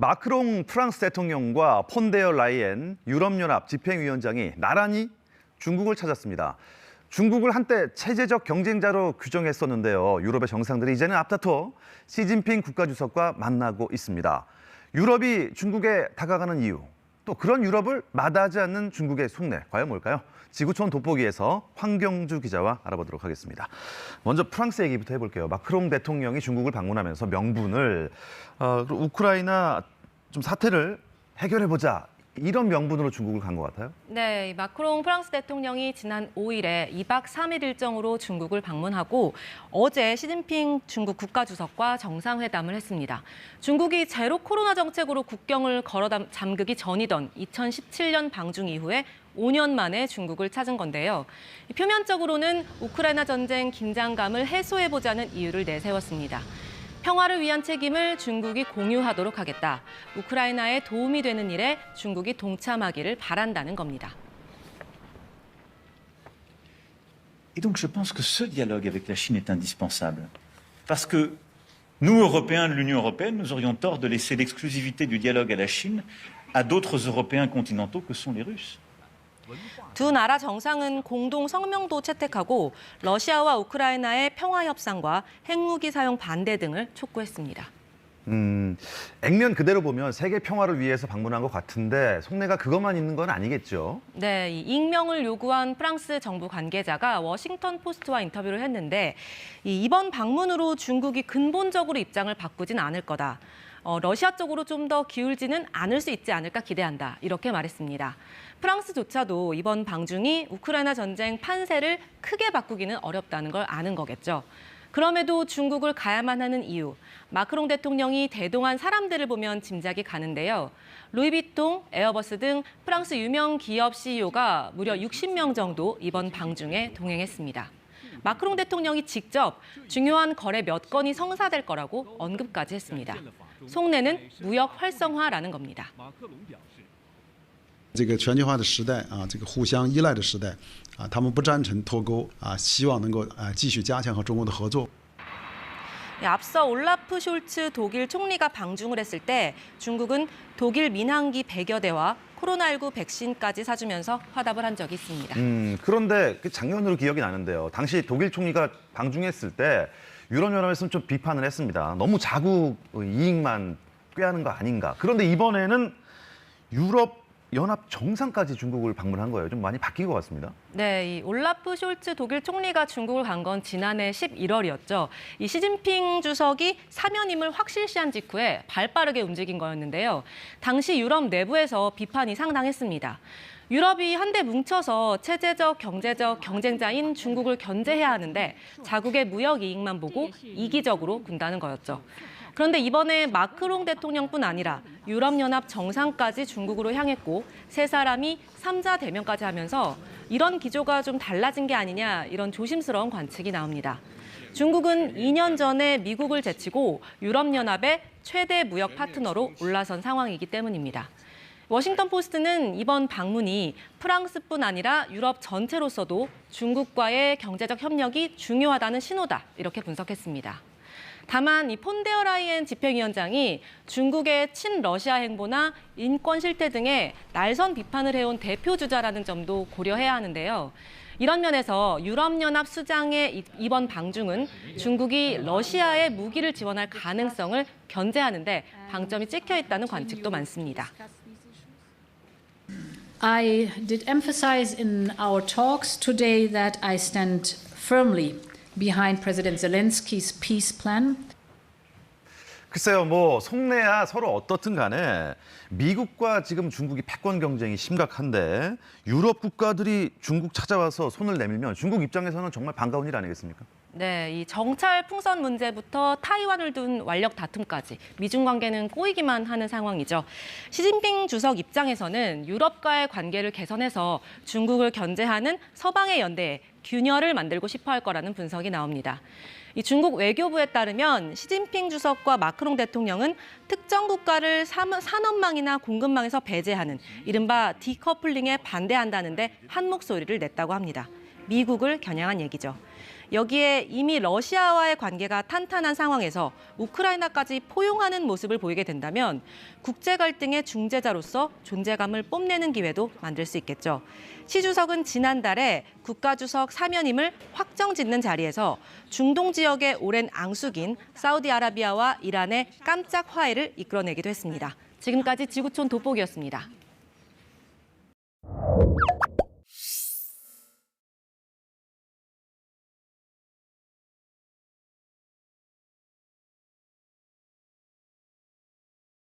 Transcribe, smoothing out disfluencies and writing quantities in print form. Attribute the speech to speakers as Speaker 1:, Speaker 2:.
Speaker 1: 마크롱 프랑스 대통령과 폰데어 라이엔 유럽연합 집행위원장이 나란히 중국을 찾았습니다. 중국을 한때 체제적 경쟁자로 규정했었는데요. 유럽의 정상들이 이제는 앞다퉈 시진핑 국가주석과 만나고 있습니다. 유럽이 중국에 다가가는 이유, 또 그런 유럽을 마다하지 않는 중국의 속내, 과연 뭘까요? 지구촌 돋보기에서 황경주 기자와 알아보도록 하겠습니다. 먼저 프랑스 얘기부터 해볼게요. 마크롱 대통령이 중국을 방문하면서 명분을 우크라이나 좀 사태를 해결해보자, 이런 명분으로 중국을 간 것 같아요?
Speaker 2: 네, 마크롱 프랑스 대통령이 지난 5일에 2박 3일 일정으로 중국을 방문하고 어제 시진핑 중국 국가주석과 정상회담을 했습니다. 중국이 제로 코로나 정책으로 국경을 걸어 잠그기 전이던 2017년 방중 이후에 5년 만에 중국을 찾은 건데요. 표면적으로는 우크라이나 전쟁 긴장감을 해소해보자는 이유를 내세웠습니다. 평화를 위한 책임을 중국이 공유하도록 하겠다. 우크라이나에 도움이 되는 일에 중국이 동참하기를 바란다는 겁니다.
Speaker 3: Et donc je pense que ce dialogue avec la Chine est indispensable. Parce que nous, Européens de l'Union européenne, nous aurions tort de laisser l'exclusivité du dialogue à la Chine à d'autres Européens continentaux que sont les Russes.
Speaker 2: 두 나라 정상은 공동 성명도 채택하고 러시아와 우크라이나의 평화 협상과 핵무기 사용 반대 등을 촉구했습니다.
Speaker 1: 액면 그대로 보면 세계 평화를 위해서 방문한 것 같은데 속내가 그것만 있는 건 아니겠죠?
Speaker 2: 네, 이 익명을 요구한 프랑스 정부 관계자가 워싱턴 포스트와 인터뷰를 했는데 이번 방문으로 중국이 근본적으로 입장을 바꾸진 않을 거다. 러시아 쪽으로 좀 더 기울지는 않을 수 있지 않을까 기대한다. 이렇게 말했습니다. 프랑스조차도 이번 방중이 우크라이나 전쟁 판세를 크게 바꾸기는 어렵다는 걸 아는 거겠죠. 그럼에도 중국을 가야만 하는 이유, 마크롱 대통령이 대동한 사람들을 보면 짐작이 가는데요. 루이비통, 에어버스 등 프랑스 유명 기업 CEO가 무려 60명 정도 이번 방중에 동행했습니다. 마크롱 대통령이 직접 중요한 거래 몇 건이 성사될 거라고 언급까지 했습니다. 속내는 무역 활성화라는 겁니다.
Speaker 4: 这个全球化的时代啊，这个互相依赖的时代啊，他们不赞成脱钩啊，希望能够继续加强和中国的合作。
Speaker 2: 앞서 올라프 숄츠 독일 총리가 방중을 했을 때 중국은 독일 민항기 100여 대와 코로나19 백신까지 사주면서 화답을 한 적이 있습니다.
Speaker 1: 그런데 작년으로 기억이 나는데요. 당시 독일 총리가 방중했을 때 유럽연합에서는 좀 비판을 했습니다. 너무 자국 이익만 꾀하는 거 아닌가. 그런데 이번에는 유럽연합 정상까지 중국을 방문한 거예요. 좀 많이 바뀐 것 같습니다.
Speaker 2: 네, 이 올라프 숄츠 독일 총리가 중국을 간 건 지난해 11월이었죠. 이 시진핑 주석이 사면임을 확실시한 직후에 발빠르게 움직인 거였는데요. 당시 유럽 내부에서 비판이 상당했습니다. 유럽이 한데 뭉쳐서 체제적, 경제적 경쟁자인 중국을 견제해야 하는데 자국의 무역 이익만 보고 이기적으로 군다는 거였죠. 그런데 이번에 마크롱 대통령뿐 아니라 유럽연합 정상까지 중국으로 향했고 세 사람이 3자 대면까지 하면서 이런 기조가 좀 달라진 게 아니냐 이런 조심스러운 관측이 나옵니다. 중국은 2년 전에 미국을 제치고 유럽연합의 최대 무역 파트너로 올라선 상황이기 때문입니다. 워싱턴 포스트는 이번 방문이 프랑스뿐 아니라 유럽 전체로서도 중국과의 경제적 협력이 중요하다는 신호다 이렇게 분석했습니다. 다만 이 폰데어 라이엔 집행위원장이 중국의 친러시아 행보나 인권 실태 등의 날선 비판을 해온 대표 주자라는 점도 고려해야 하는데요. 이런 면에서 유럽연합 수장의 이번 방중은 중국이 러시아에 무기를 지원할 가능성을 견제하는 데 방점이 찍혀 있다는 관측도 많습니다.
Speaker 5: I did emphasize in our talks today that I stand firmly behind President Zelensky's peace plan.
Speaker 1: 글쎄요, 속내야 서로 어떻든 간에 미국과 지금 중국이 패권 경쟁이 심각한데 유럽 국가들이 중국 찾아와서 손을 내밀면 중국 입장에서는 정말 반가운 일 아니겠습니까?
Speaker 2: 네, 이 정찰 풍선 문제부터 타이완을 둔 완력 다툼까지 미중 관계는 꼬이기만 하는 상황이죠. 시진핑 주석 입장에서는 유럽과의 관계를 개선해서 중국을 견제하는 서방의 연대에 균열을 만들고 싶어 할 거라는 분석이 나옵니다. 이 중국 외교부에 따르면 시진핑 주석과 마크롱 대통령은 특정 국가를 산업망이나 공급망에서 배제하는 이른바 디커플링에 반대한다는데 한 목소리를 냈다고 합니다. 미국을 겨냥한 얘기죠. 여기에 이미 러시아와의 관계가 탄탄한 상황에서 우크라이나까지 포용하는 모습을 보이게 된다면 국제 갈등의 중재자로서 존재감을 뽐내는 기회도 만들 수 있겠죠. 시 주석은 지난달에 국가주석 사면임을 확정짓는 자리에서 중동 지역의 오랜 앙숙인 사우디아라비아와 이란의 깜짝 화해를 이끌어내기도 했습니다. 지금까지 지구촌 돋보기였습니다.